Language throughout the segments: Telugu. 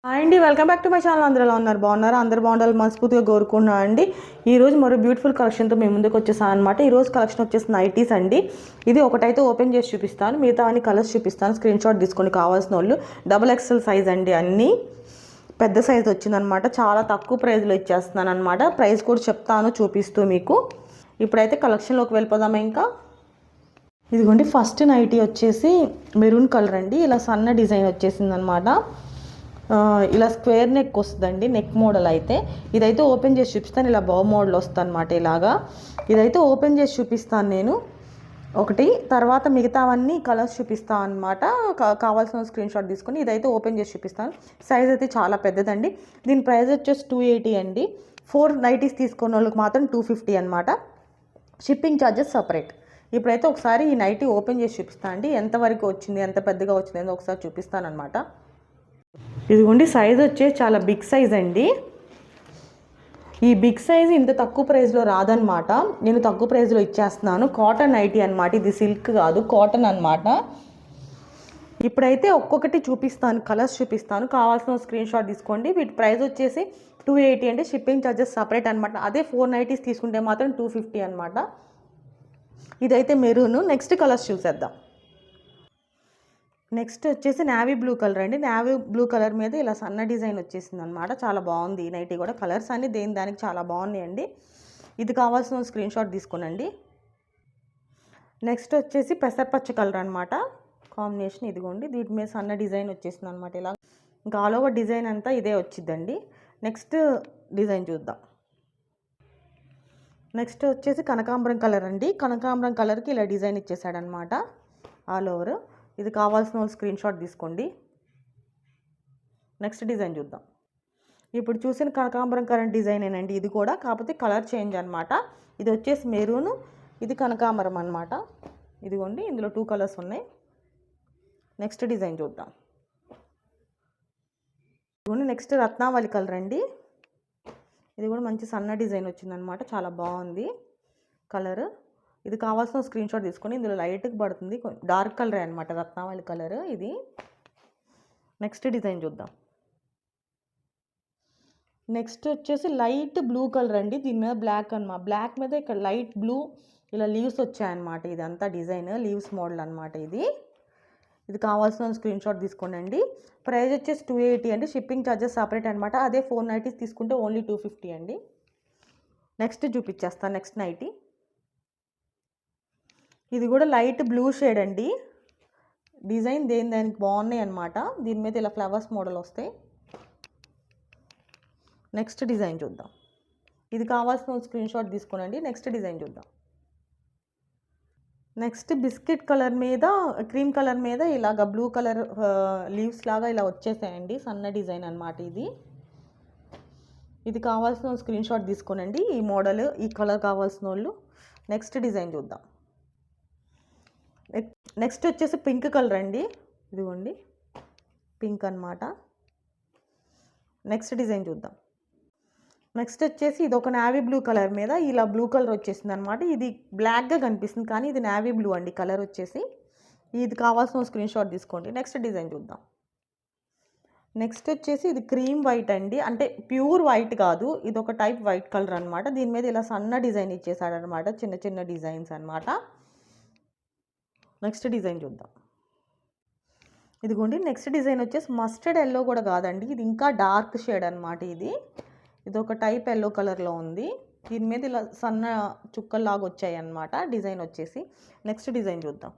హాయ్ అండి, welcome back to my channel. అందరూ ఎలా ఉన్నారు? బాగున్నారా? అందరు బాగుండాలి మనస్ఫూర్తిగా కోరుకున్నా అండి. ఈరోజు మరో బ్యూటిఫుల్ కలెక్షన్తో మేము ముందుకు వచ్చేసాను అనమాట. ఈరోజు కలెక్షన్ వచ్చేసి నైటీస్ అండి. ఇది ఒకటైతే ఓపెన్ చేసి చూపిస్తాను, మిగతా అన్ని కలర్స్ చూపిస్తాను. స్క్రీన్ షాట్ తీసుకొని కావాల్సిన వాళ్ళు. XXL సైజ్ అండి, అన్నీ పెద్ద సైజ్ వచ్చిందనమాట. చాలా తక్కువ ప్రైస్లో ఇచ్చేస్తున్నాను అనమాట. ప్రైస్ కూడా చెప్తాను చూపిస్తూ మీకు. ఇప్పుడైతే కలెక్షన్లోకి వెళ్ళిపోదాం. ఇంకా ఇదిగోండి, ఫస్ట్ నైటీ వచ్చేసి మెరూన్ కలర్ అండి. ఇలా సన్న డిజైన్ వచ్చేసింది అనమాట. ఇలా స్క్వేర్ నెక్ వస్తుందండి, నెక్ మోడల్ అయితే. ఇదైతే ఓపెన్ చేసి చూపిస్తాను. ఇలా బౌ మోడల్ వస్తుంది అనమాట. ఇలాగా ఇదైతే ఓపెన్ చేసి చూపిస్తాను నేను ఒకటి, తర్వాత మిగతావన్నీ కలర్స్ చూపిస్తాను అనమాట. కావాల్సిన స్క్రీన్ షాట్ తీసుకొని ఇదైతే ఓపెన్ చేసి చూపిస్తాను. సైజ్ అయితే చాలా పెద్దదండి. దీని ప్రైస్ వచ్చేసి 280 అండి. 4 నైటీస్ తీసుకున్న వాళ్ళకి మాత్రం 250 అనమాట. Shipping charges separate. ఇప్పుడైతే ఒకసారి ఈ నైటీ ఓపెన్ చేసి చూపిస్తాను అండి. ఎంతవరకు వచ్చింది, ఎంత పెద్దగా వచ్చింది ఒకసారి చూపిస్తాను అనమాట. ఇదిగోండి, సైజ్ వచ్చేసి చాలా బిగ్ సైజ్ అండి. ఈ బిగ్ సైజ్ ఇంత తక్కువ ప్రైస్లో రాదనమాట. నేను తక్కువ ప్రైస్లో ఇచ్చేస్తున్నాను. కాటన్ నైటీ అనమాట. ఇది సిల్క్ కాదు, కాటన్ అనమాట. ఇప్పుడైతే ఒక్కొక్కటి చూపిస్తాను, కలర్స్ చూపిస్తాను. కావాల్సిన స్క్రీన్ షాట్ తీసుకోండి. వీటి ప్రైస్ వచ్చేసి 280 అంటే షిప్పింగ్ ఛార్జెస్ సపరేట్ అనమాట. అదే 4 నైటీస్ తీసుకుంటే మాత్రం 250 అనమాట. ఇదైతే మెరూన్. నెక్స్ట్ కలర్స్ చూసేద్దాం. నెక్స్ట్ వచ్చేసి నావీ బ్లూ కలర్ అండి. నావీ బ్లూ కలర్ మీద ఇలా సన్న డిజైన్ వచ్చేసింది అనమాట. చాలా బాగుంది ఈ నైటీ కూడా. కలర్స్ అన్ని దానికి చాలా బాగున్నాయండి. ఇది కావాల్సిన స్క్రీన్ షాట్ తీసుకోనండి. నెక్స్ట్ వచ్చేసి పెసరపచ్చ కలర్ అనమాట కాంబినేషన్. ఇదిగోండి, దీని మీద సన్న డిజైన్ వచ్చేసింది అనమాట. ఇలా ఇంకా ఆల్ ఓవర్ డిజైన్ అంతా ఇదే వచ్చిందండి. నెక్స్ట్ డిజైన్ చూద్దాం. నెక్స్ట్ వచ్చేసి కనకాంబరం కలర్ అండి. కనకాంబరం కలర్కి ఇలా డిజైన్ ఇచ్చేసాడనమాట ఆల్ ఓవర్. ఇది కావాల్సిన వాళ్ళు స్క్రీన్ షాట్ తీసుకోండి. నెక్స్ట్ డిజైన్ చూద్దాం. ఇప్పుడు చూసిన కనకాంబరం కలర్ డిజైనేనండి ఇది కూడా, కాకపోతే కలర్ చేంజ్ అనమాట. ఇది వచ్చేసి మెరూన్, ఇది కనకాంబరం అనమాట. ఇదిగోండి, ఇందులో 2 కలర్స్ ఉన్నాయి. నెక్స్ట్ డిజైన్ చూద్దాం. ఇదిగోండి, నెక్స్ట్ రత్నావళి కలర్ అండి. ఇది కూడా మంచి సన్న డిజైన్ వచ్చిందనమాట. చాలా బాగుంది కలర్. ఇది కావాల్సిన స్క్రీన్ షాట్ తీసుకొని. ఇందులో లైట్గా పడుతుంది, డార్క్ కలర్ అనమాట, రత్నావళి కలర్ ఇది. నెక్స్ట్ డిజైన్ చూద్దాం. నెక్స్ట్ వచ్చేసి లైట్ బ్లూ కలర్ అండి. దీని మీద బ్లాక్ అనమాట. బ్లాక్ మీద ఇక్కడ లైట్ బ్లూ ఇలా లీవ్స్ వచ్చాయన్నమాట. ఇదంతా డిజైన్ లీవ్స్ మోడల్ అనమాట ఇది. ఇది కావాల్సిన స్క్రీన్ షాట్ తీసుకోండి. ప్రైస్ వచ్చేసి 280 అండి. షిప్పింగ్ ఛార్జెస్ సపరేట్ అనమాట. అదే 4 నైటీస్ తీసుకుంటే ఓన్లీ 250 అండి. నెక్స్ట్ చూపించేస్తాను. నెక్స్ట్ నైటీ ఇది కూడా లైట్ బ్లూ షేడ్ అండి. డిజైన్ దానికి బాగున్నాయి అనమాట. దీని మీద ఇలా ఫ్లవర్స్ మోడల్ వస్తాయి. నెక్స్ట్ డిజైన్ చూద్దాం. ఇది కావాల్సిన స్క్రీన్ షాట్ తీసుకోనండి. నెక్స్ట్ డిజైన్ చూద్దాం. నెక్స్ట్ బిస్కెట్ కలర్ మీద క్రీమ్ కలర్ మీద ఇలాగ బ్లూ కలర్ లీవ్స్ లాగా ఇలా వచ్చేసాయండి. సన్న డిజైన్ అనమాట ఇది. ఇది కావాల్సిన స్క్రీన్ షాట్ తీసుకోనండి. ఈ మోడల్, ఈ కలర్ కావాల్సిన వాళ్ళు. నెక్స్ట్ డిజైన్ చూద్దాం. నెక్స్ట్ వచ్చేసి పింక్ కలర్ అండి. ఇదిగోండి, పింక్ అనమాట. నెక్స్ట్ డిజైన్ చూద్దాం. నెక్స్ట్ వచ్చేసి ఇది ఒక నావీ బ్లూ కలర్ మీద ఇలా బ్లూ కలర్ వచ్చేసింది అనమాట. ఇది బ్లాక్గా కనిపిస్తుంది కానీ ఇది నావీ బ్లూ అండి కలర్ వచ్చేసి. ఇది కావాల్సిన స్క్రీన్ షాట్ తీసుకోండి. నెక్స్ట్ డిజైన్ చూద్దాం. నెక్స్ట్ వచ్చేసి ఇది క్రీమ్ వైట్ అండి. అంటే ప్యూర్ వైట్ కాదు, ఇది ఒక టైప్ వైట్ కలర్ అనమాట. దీని మీద ఇలా సన్న డిజైన్ ఇచ్చేసాడనమాట, చిన్న చిన్న డిజైన్స్ అనమాట. నెక్స్ట్ డిజైన్ చూద్దాం. ఇదిగోండి, నెక్స్ట్ డిజైన్ వచ్చేసి మస్టర్డ్ ఎల్లో కూడా కాదండి, ఇది ఇంకా డార్క్ షేడ్ అనమాట. ఇది ఒక టైప్ ఎల్లో కలర్లో ఉంది. దీని మీద ఇలా సన్న చుక్కల్లాగా వచ్చాయి అన్నమాట డిజైన్ వచ్చేసి. నెక్స్ట్ డిజైన్ చూద్దాం.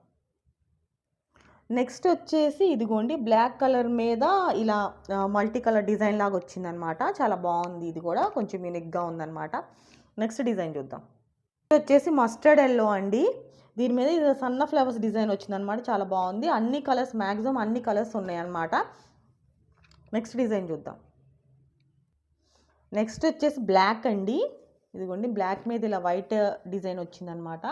నెక్స్ట్ వచ్చేసి ఇదిగోండి, బ్లాక్ కలర్ మీద ఇలా మల్టీ కలర్ డిజైన్ లాగా వచ్చిందనమాట. చాలా బాగుంది. ఇది కూడా కొంచెం యూనిక్గా ఉందన్నమాట. నెక్స్ట్ డిజైన్ చూద్దాం. ఇది వచ్చేసి మస్టర్డ్ ఎల్లో అండి. దీని మీద ఇది సన్న ఫ్లవర్స్ డిజైన్ వచ్చిందనమాట. చాలా బాగుంది. అన్ని కలర్స్, మ్యాక్సిమం అన్ని కలర్స్ ఉన్నాయన్నమాట. నెక్స్ట్ డిజైన్ చూద్దాం. నెక్స్ట్ వచ్చేసి బ్లాక్ అండి. ఇదిగోండి, బ్లాక్ మీద ఇలా వైట్ డిజైన్ వచ్చిందనమాట.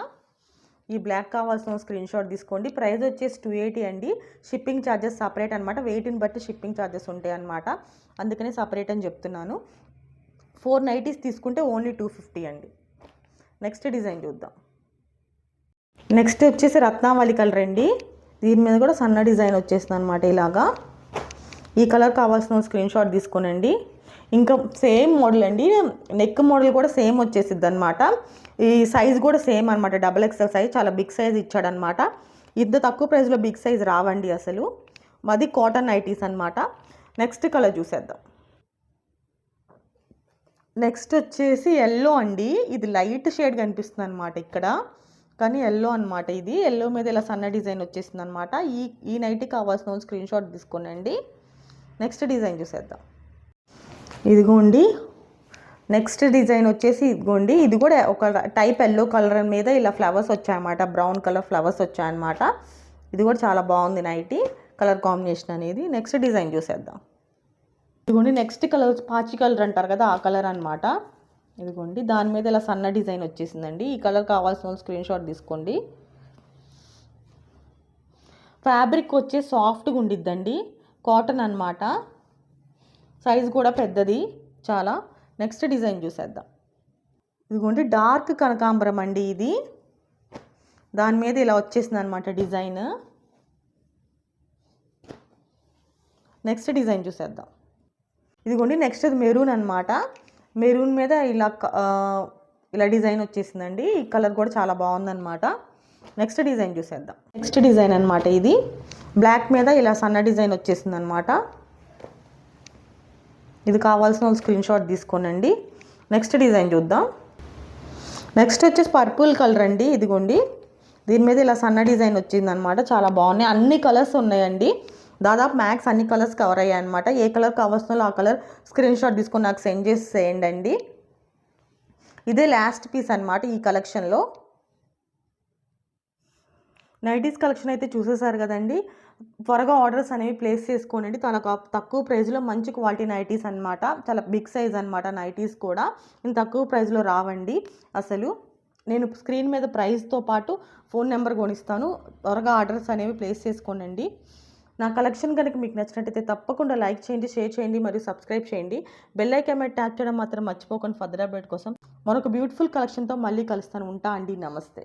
ఈ బ్లాక్ కావాల్సిన స్క్రీన్ షాట్ తీసుకోండి. ప్రైస్ వచ్చేసి 280 అండి. షిప్పింగ్ ఛార్జెస్ సపరేట్ అనమాట. వెయిట్ని బట్టి షిప్పింగ్ ఛార్జెస్ ఉంటాయి అనమాట. అందుకనే సపరేట్ అని చెప్తున్నాను. 4 నైటీస్ తీసుకుంటే ఓన్లీ 250 అండి. నెక్స్ట్ డిజైన్ చూద్దాం. నెక్స్ట్ వచ్చేసి రత్నావళి కలర్ అండి. దీని మీద కూడా సన్న డిజైన్ వచ్చేస్తుంది అనమాట. ఇలాగా ఈ కలర్ కావాల్సిన స్క్రీన్ షాట్ తీసుకోనండి. ఇంకా సేమ్ మోడల్ అండి, నెక్ మోడల్ కూడా సేమ్ వచ్చేసిద్ది అనమాట. ఈ సైజ్ కూడా సేమ్ అనమాట, XXL సైజ్, చాలా బిగ్ సైజ్ ఇచ్చాడనమాట. ఇంత తక్కువ ప్రైస్లో బిగ్ సైజ్ రావండి అసలు. మాది కాటన్ నైటీస్ అనమాట. నెక్స్ట్ కలర్ చూసేద్దాం. నెక్స్ట్ వచ్చేసి ఎల్లో అండి. ఇది లైట్ షేడ్ కనిపిస్తుంది అనమాట ఇక్కడ, కానీ ఎల్లో అనమాట. ఇది ఎల్లో మీద ఇలా సన్న డిజైన్ వచ్చేసింది అనమాట. ఈ నైటీ కావాల్సిన స్క్రీన్ షాట్ తీసుకోనండి. నెక్స్ట్ డిజైన్ చూసేద్దాం. ఇదిగోండి నెక్స్ట్ డిజైన్ వచ్చేసి ఇదిగోండి. ఇది కూడా ఒక టైప్ ఎల్లో కలర్ మీద ఇలా ఫ్లవర్స్ వచ్చాయన్నమాట, బ్రౌన్ కలర్ ఫ్లవర్స్ వచ్చాయన్నమాట. ఇది కూడా చాలా బాగుంది నైటీ కలర్ కాంబినేషన్ అనేది. నెక్స్ట్ డిజైన్ చూసేద్దాం. ఇదిగోండి నెక్స్ట్ కలర్ పాచి కలర్ అంటారు కదా, ఆ కలర్ అనమాట. ఇదిగోండి దాని మీద ఇలా సన్న డిజైన్ వచ్చేసిందండి. ఈ కలర్ కావాల్సిన స్క్రీన్ షాట్ తీసుకోండి. ఫ్యాబ్రిక్ వచ్చే సాఫ్ట్గా ఉండిద్దండి, కాటన్ అనమాట. సైజ్ కూడా పెద్దది చాలా. నెక్స్ట్ డిజైన్ చూసేద్దాం. ఇదిగోండి డార్క్ కనకాంబరం అండి ఇది. దాని మీద ఇలా వచ్చేసింది అనమాట డిజైన్. నెక్స్ట్ డిజైన్ చూసేద్దాం. ఇదిగోండి నెక్స్ట్ అది మెరూన్ అనమాట. మెరూన్ మీద ఇలా డిజైన్ వచ్చేసిందండి. ఈ కలర్ కూడా చాలా బాగుందన్నమాట. నెక్స్ట్ డిజైన్ చూసేద్దాం. నెక్స్ట్ డిజైన్ అనమాట ఇది. బ్లాక్ మీద ఇలా సన్న డిజైన్ వచ్చేసింది అనమాట. ఇది కావాల్సిన స్క్రీన్ షాట్ తీసుకోనండి. నెక్స్ట్ డిజైన్ చూద్దాం. నెక్స్ట్ వచ్చేసి పర్పుల్ కలర్ అండి. ఇదిగోండి దీని మీద ఇలా సన్న డిజైన్ వచ్చింది అనమాట. చాలా బాగున్నాయి, అన్ని కలర్స్ ఉన్నాయండి. దాదాపు మ్యాక్స్ అన్ని కలర్స్ కవర్ అయ్యాయి అనమాట. ఏ కలర్ కావాల్సిన ఆ కలర్ స్క్రీన్ షాట్ తీసుకొని నాకు సెండ్ చేసేయండి అండి. ఇదే లాస్ట్ పీస్ అనమాట ఈ కలెక్షన్లో. నైటీస్ కలెక్షన్ అయితే చూసేసారు కదండి. త్వరగా ఆర్డర్స్ అనేవి ప్లేస్ చేసుకోనండి. చాలా తక్కువ ప్రైస్లో మంచి క్వాలిటీ నైటీస్ అనమాట. చాలా బిగ్ సైజ్ అనమాట నైటీస్ కూడా. ఇంత తక్కువ ప్రైస్లో రావండి అసలు. నేను స్క్రీన్ మీద ప్రైస్తో పాటు ఫోన్ నెంబర్ కొనిస్తాను, త్వరగా ఆర్డర్స్ అనేవి ప్లేస్ చేసుకోనండి. నా కలెక్షన్ కనుక మీకు నచ్చినట్టయితే తప్పకుండా లైక్ చేయండి, షేర్ చేయండి మరియు సబ్స్క్రైబ్ చేయండి. బెల్ ఐకాన్ మీద ట్యాప్ చేయడం మాత్రం మర్చిపోకండి. ఫర్దర్ అప్డేట్ కోసం మరొక బ్యూటిఫుల్ కలెక్షన్తో మళ్ళీ కలుస్తాను. ఉంటా అండి, నమస్తే.